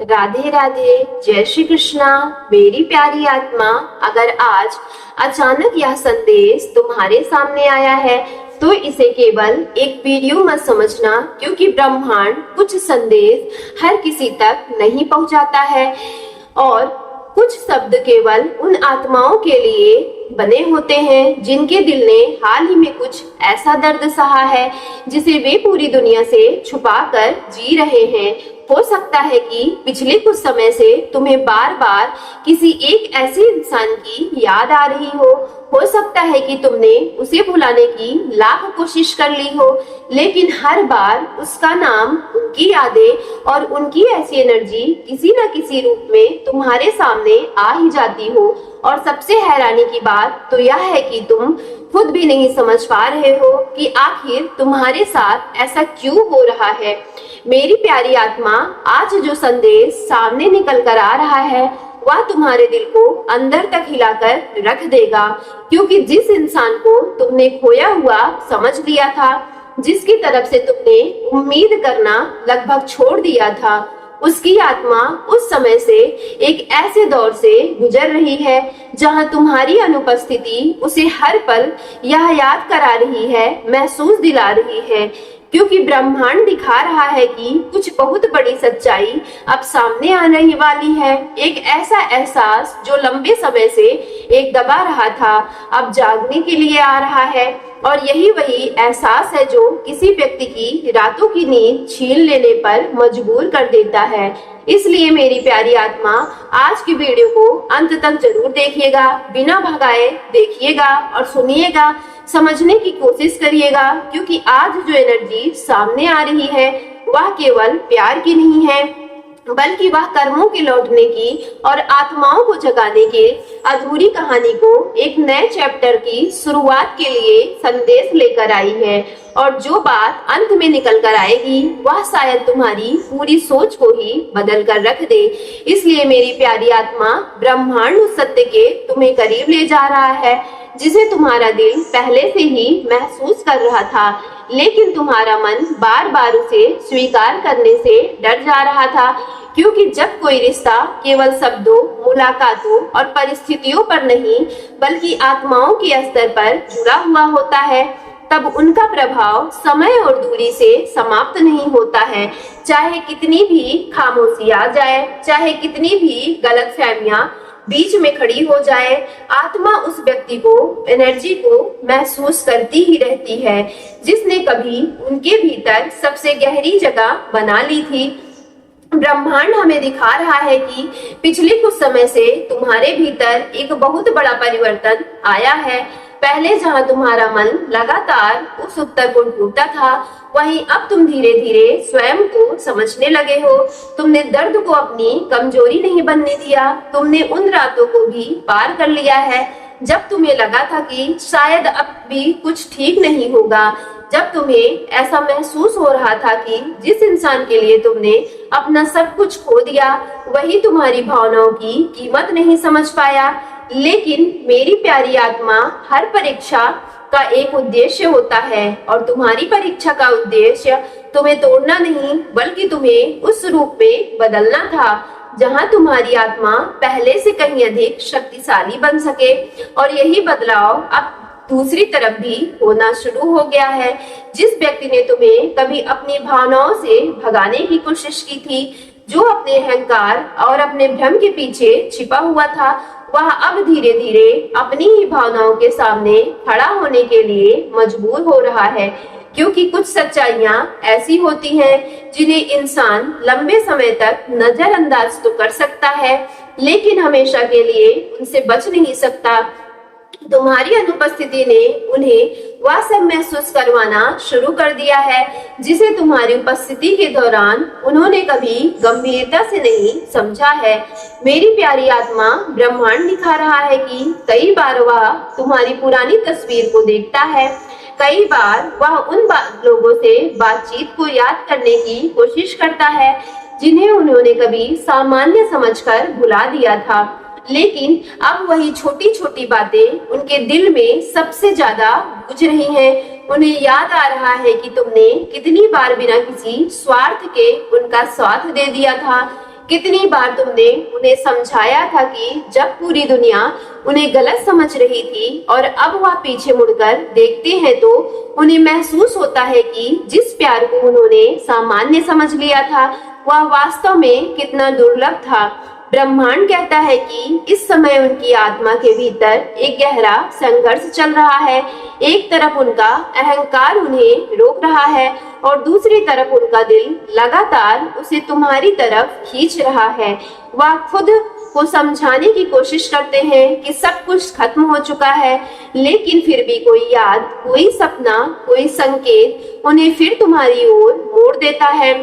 राधे राधे। जय श्री कृष्णा। मेरी प्यारी आत्मा, अगर आज अचानक यह संदेश तुम्हारे सामने आया है तो इसे केवल एक वीडियो मत समझना, क्योंकि ब्रह्मांड कुछ संदेश हर किसी तक नहीं पहुंचाता है और कुछ शब्द केवल उन आत्माओं के लिए बने होते हैं जिनके दिल ने हाल ही में कुछ ऐसा दर्द सहा है जिसे वे पूरी दुनिया से छुपा कर जी रहे हैं। हो सकता है कि पिछले कुछ समय से तुम्हें बार बार किसी एक ऐसे इंसान की याद आ रही हो सकता है कि तुमने उसे भुलाने की लाख कोशिश कर ली हो, लेकिन हर बार उसका नाम, उनकी यादें और उनकी ऐसी एनर्जी किसी न किसी रूप में तुम्हारे सामने आ ही जाती हो। और सबसे हैरानी की बात तो यह है कि तुम खुद भी नहीं समझ पा रहे हो कि आखिर तुम्हारे साथ ऐसा क्यों हो रहा है। मेरी प्यारी आत्मा, आज जो संदेश सामने निकल कर आ रहा है वह तुम्हारे दिल को अंदर तक हिलाकर रख देगा, क्योंकि जिस इंसान को तुमने खोया हुआ समझ लिया था, जिसकी तरफ से तुमने उम्मीद करना लगभग छोड़ दिया था, उसकी आत्मा उस समय से एक ऐसे दौर से गुजर रही है जहां तुम्हारी अनुपस्थिति उसे हर पल यह याद करा रही है, महसूस दिला रही है, क्योंकि ब्रह्मांड दिखा रहा है कि कुछ बहुत बड़ी सच्चाई अब सामने आने वाली है। एक ऐसा एहसास जो लंबे समय से एक दबा रहा था, अब जागने के लिए आ रहा है। और यही वही एहसास है जो किसी व्यक्ति की रातों की नींद छीन लेने पर मजबूर कर देता है। इसलिए मेरी प्यारी आत्मा, आज की वीडियो को अंत तक जरूर देखिएगा, बिना भगाए देखिएगा और सुनिएगा, समझने की कोशिश करिएगा, क्योंकि आज जो एनर्जी सामने आ रही है वह केवल प्यार की नहीं है, बल्कि वह कर्मों के लौटने की और आत्माओं को जगाने के अधूरी कहानी को एक नए चैप्टर की शुरुआत के लिए संदेश लेकर आई है। और जो बात अंत में निकल कर आएगी वह शायद तुम्हारी पूरी सोच को ही बदल कर रख दे। इसलिए मेरी प्यारी आत्मा, ब्रह्मांड उस सत्य के तुम्हें करीब ले जा रहा है जिसे तुम्हारा दिल पहले से ही महसूस कर रहा था, लेकिन तुम्हारा मन बार बार उसे स्वीकार करने से डर जा रहा था, क्योंकि जब कोई रिश्ता केवल शब्दों, मुलाकातों और परिस्थितियों पर नहीं बल्कि आत्माओं के स्तर पर जुड़ा हुआ होता है, तब उनका प्रभाव समय और दूरी से समाप्त नहीं होता है। चाहे कितनी भी खामोशी आ जाए, चाहे कितनी भी गलतफहमियां बीच में खड़ी हो जाए, आत्मा उस व्यक्ति को, एनर्जी को महसूस करती ही रहती है जिसने कभी उनके भीतर सबसे गहरी जगह बना ली थी। ब्रह्मांड हमें दिखा रहा है कि पिछले कुछ समय से तुम्हारे भीतर एक बहुत बड़ा परिवर्तन आया है। पहले जहां तुम्हारा मन लगातार उस उत्तर को ढूंढता था, वहीं अब तुम धीरे धीरे स्वयं को समझने लगे हो। तुमने दर्द को अपनी कमजोरी नहीं बनने दिया, तुमने उन रातों को भी पार कर लिया है जब तुम्हें लगा था कि शायद अब भी कुछ ठीक नहीं होगा, जब तुम्हें ऐसा महसूस हो रहा था कि जिस इंसान के लिए तुमने अपना सब कुछ खो दिया वही तुम्हारी भावनाओं की कीमत नहीं समझ पाया। लेकिन मेरी प्यारी आत्मा, हर परीक्षा का एक उद्देश्य होता है और तुम्हारी परीक्षा का उद्देश्य तुम्हें तोड़ना नहीं बल्कि तुम्हें उस रूप में बदलना था जहां तुम्हारी आत्मा पहले से कहीं अधिक शक्तिशाली बन सके। और यही बदलाव अब दूसरी तरफ भी होना शुरू हो गया है। जिस व्यक्ति ने तुम्हें कभी अपनी भावनाओं से भगाने की कोशिश की थी, जो अपने अहंकार और अपने भ्रम के पीछे छिपा हुआ था, वह अब धीरे धीरे अपनी ही भावनाओं के सामने खड़ा होने के लिए मजबूर हो रहा है, क्योंकि कुछ सच्चाइयां ऐसी होती हैं जिन्हें इंसान लंबे समय तक नजरअंदाज तो कर सकता है, लेकिन हमेशा के लिए उनसे बच नहीं सकता। तुम्हारी अनुपस्थिति ने उन्हें वह सब महसूस करवाना शुरू कर दिया है जिसे तुम्हारी उपस्थिति के दौरान उन्होंने कभी गंभीरता से नहीं समझा है। मेरी प्यारी आत्मा, ब्रह्मांड दिखा रहा है कि कई बार वह तुम्हारी पुरानी तस्वीर को देखता है, कई बार वह उन लोगों से बातचीत को याद करने की कोशिश करता है जिन्हें उन्होंने कभी सामान्य समझकर भुला दिया था, लेकिन अब वही छोटी छोटी बातें उनके दिल में सबसे ज्यादा गूंज रही हैं। उन्हें याद आ रहा है कि तुमने कितनी बार बिना किसी स्वार्थ के उनका साथ दे दिया था, कितनी बार तुमने उन्हें समझाया था कि जब पूरी दुनिया उन्हें गलत समझ रही थी और अब वह पीछे मुड़कर देखते हैं तो उन्हें महसूस होता है कि जिस प्यार को उन्होंने सामान्य समझ लिया था वह वास्तव में कितना दुर्लभ था। ब्रह्मांड कहता है कि इस समय उनकी आत्मा के भीतर एक गहरा संघर्ष चल रहा है। एक तरफ उनका अहंकार उन्हें रोक रहा है और दूसरी तरफ उनका दिल लगातार उसे तुम्हारी तरफ खींच रहा है। वह खुद को समझाने की कोशिश करते हैं कि सब कुछ खत्म हो चुका है, लेकिन फिर भी कोई याद, कोई सपना, कोई संकेत उन्हें फिर तुम्हारी ओर मोड़ देता है।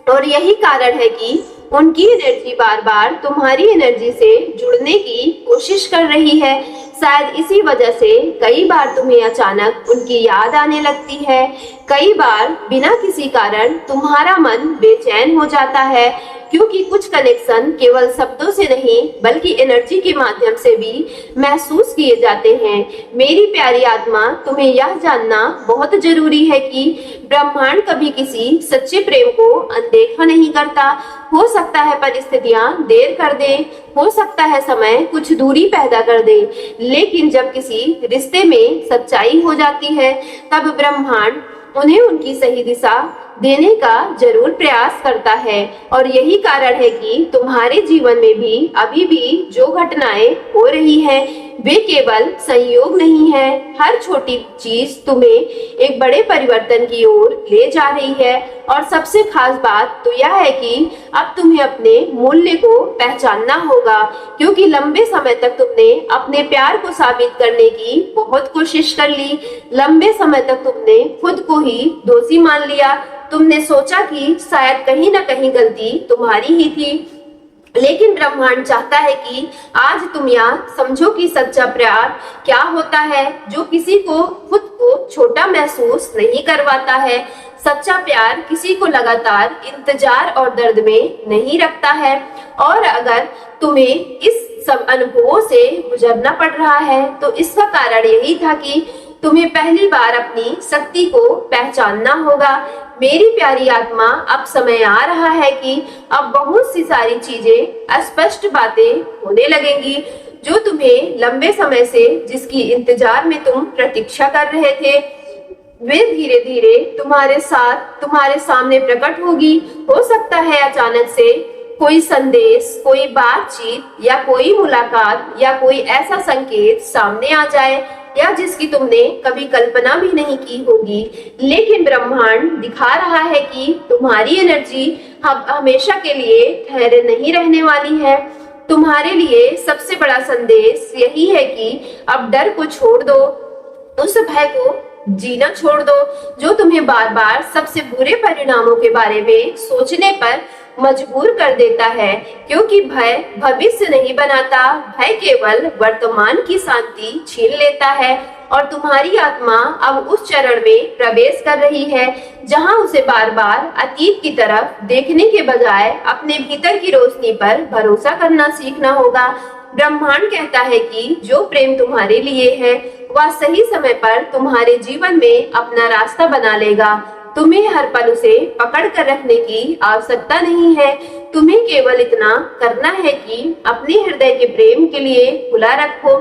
और यही कारण है कि उनकी एनर्जी बार बार तुम्हारी एनर्जी से जुड़ने की कोशिश कर रही है। शायद इसी वजह से कई बार तुम्हें अचानक उनकी याद आने लगती है। कई बार बिना किसी कारण तुम्हारा मन बेचैन हो जाता है, क्योंकि कुछ कनेक्शन केवल शब्दों से नहीं बल्कि एनर्जी के माध्यम से भी महसूस किए जाते हैं। मेरी प्यारी आत्मा, तुम्हें यह जानना बहुत जरूरी है कि ब्रह्मांड कभी किसी सच्चे प्रेम को अनदेखा नहीं करता। हो सकता है परिस्थितियां देर कर दे, हो सकता है समय कुछ दूरी पैदा कर दे, लेकिन जब किसी रिश्ते में सच्चाई हो जाती है तब ब्रह्मांड उन्हें उनकी सही दिशा देने का जरूर प्रयास करता है। और यही कारण है कि तुम्हारे जीवन में भी अभी भी जो घटनाएं हो रही हैं वे केवल संयोग नहीं है। हर छोटी चीज तुम्हें एक बड़े परिवर्तन की ओर ले जा रही है। और सबसे खास बात तो यह है कि अब तुम्हें अपने मूल्य को पहचानना होगा, क्योंकि लंबे समय तक तुमने अपने प्यार को साबित करने की बहुत कोशिश कर ली। लंबे समय तक तुमने खुद को ही दोषी मान लिया। तुमने सोचा कि शायद कहीं ना कहीं गलती तुम्हारी ही थी, लेकिन ब्रह्मांड चाहता है कि आज तुम यह समझो कि सच्चा प्यार क्या होता है, जो किसी को खुद को छोटा महसूस नहीं करवाता है। सच्चा प्यार किसी को लगातार इंतजार और दर्द में नहीं रखता है। और अगर तुम्हें इस सब अनुभवों से गुजरना पड़ रहा है तो इसका कारण यही था कि तुम्हें पहली बार अपनी शक्ति को पहचानना होगा। मेरी प्यारी आत्मा, अब समय आ रहा है कि अब बहुत सी सारी चीजें स्पष्ट बातें होने लगेंगी जो तुम्हें लंबे समय से जिसकी इंतजार में तुम प्रतीक्षा कर रहे थे, वे धीरे धीरे तुम्हारे साथ तुम्हारे सामने प्रकट होगी। हो सकता है अचानक से कोई संदेश, कोई बातचीत या कोई मुलाकात या कोई ऐसा संकेत सामने आ जाए या जिसकी तुमने कभी कल्पना भी नहीं की होगी, लेकिन ब्रह्मांड दिखा रहा है कि तुम्हारी एनर्जी अब हमेशा के लिए ठहरे नहीं रहने वाली है। तुम्हारे लिए सबसे बड़ा संदेश यही है कि अब डर को छोड़ दो, उस भय को जीना छोड़ दो जो तुम्हें बार बार सबसे बुरे परिणामों के बारे में सोचने पर मजबूर कर देता है, क्योंकि भय भविष्य नहीं बनाता, भय केवल वर्तमान की शांति छीन लेता है। और तुम्हारी आत्मा अब उस चरण में प्रवेश कर रही है जहां उसे बार बार अतीत की तरफ देखने के बजाय अपने भीतर की रोशनी पर भरोसा करना सीखना होगा। ब्रह्मांड कहता है कि जो प्रेम तुम्हारे लिए है वह सही समय पर तुम्हारे जीवन में अपना रास्ता बना लेगा। तुम्हें हर पल उसे पकड़ कर रखने की आवश्यकता नहीं है। तुम्हें केवल इतना करना है कि अपने हृदय के प्रेम के लिए खुला रखो।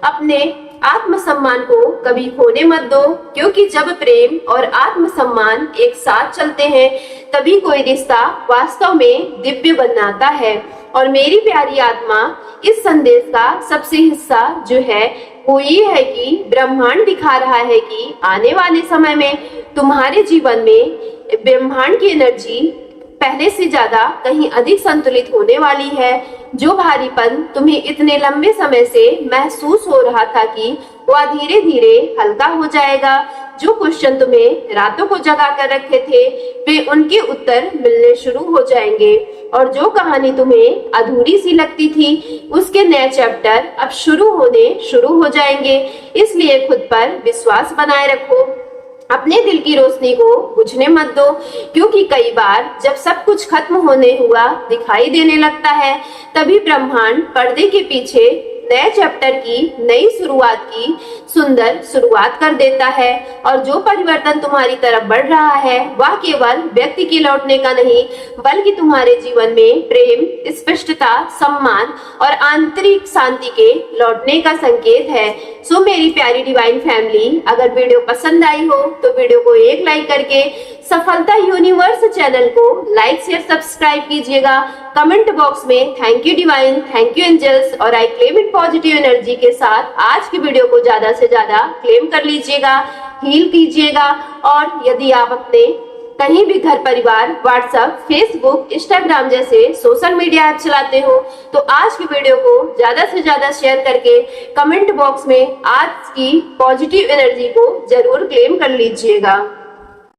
अपने आत्मसम्मान को कभी खोने मत दो, क्योंकि जब प्रेम और आत्मसम्मान एक साथ चलते हैं तभी कोई रिश्ता वास्तव में दिव्य बनाता है। और मेरी प्यारी आत्मा, इस संदेश का सबसे हिस्सा जो है वो ये है कि ब्रह्मांड दिखा रहा है कि आने वाले समय में तुम्हारे जीवन में ब्रह्मांड की एनर्जी पहले से ज्यादा कहीं अधिक संतुलित होने वाली है। जो भारीपन तुम्हें इतने लंबे समय से महसूस हो रहा था कि वह धीरे धीरे हल्का हो जाएगा। जो क्वेश्चन तुम्हें रातों को जगा कर रखे थे वे उनके उत्तर मिलने शुरू हो जाएंगे। और जो कहानी तुम्हें अधूरी सी लगती थी उसके नए चैप्टर अब शुरू हो जाएंगे। इसलिए खुद पर विश्वास बनाए रखो, अपने दिल की रोशनी को बुझने मत दो, क्योंकि कई बार जब सब कुछ खत्म होने हुआ दिखाई देने लगता है तभी ब्रह्मांड पर्दे के पीछे नए चैप्टर की नई शुरुआत की सुंदर शुरुआत कर देता है। और जो परिवर्तन तुम्हारी तरफ बढ़ रहा है वह केवल व्यक्ति के लौटने का नहीं बल्कि तुम्हारे जीवन में प्रेम, स्पष्टता, सम्मान और आंतरिक शांति के लौटने का संकेत है। सो मेरी प्यारी डिवाइन फैमिली, अगर वीडियो पसंद आई हो तो वीडियो को एक लाइक करके सफलता यूनिवर्स चैनल को लाइक शेयर सब्सक्राइब कीजिएगा। कमेंट बॉक्स में thank you divine, thank you angels और I claim it positive energy के साथ आज की वीडियो को ज्यादा से ज्यादा क्लेम कर लीजिएगा, हील कीजिएगा। और यदि आप अपने कहीं भी घर परिवार, व्हाट्सएप, फेसबुक, इंस्टाग्राम जैसे सोशल मीडिया ऐप चलाते हो तो आज की वीडियो को ज्यादा से ज्यादा शेयर करके कमेंट बॉक्स में आज की पॉजिटिव एनर्जी को जरूर क्लेम कर लीजिएगा।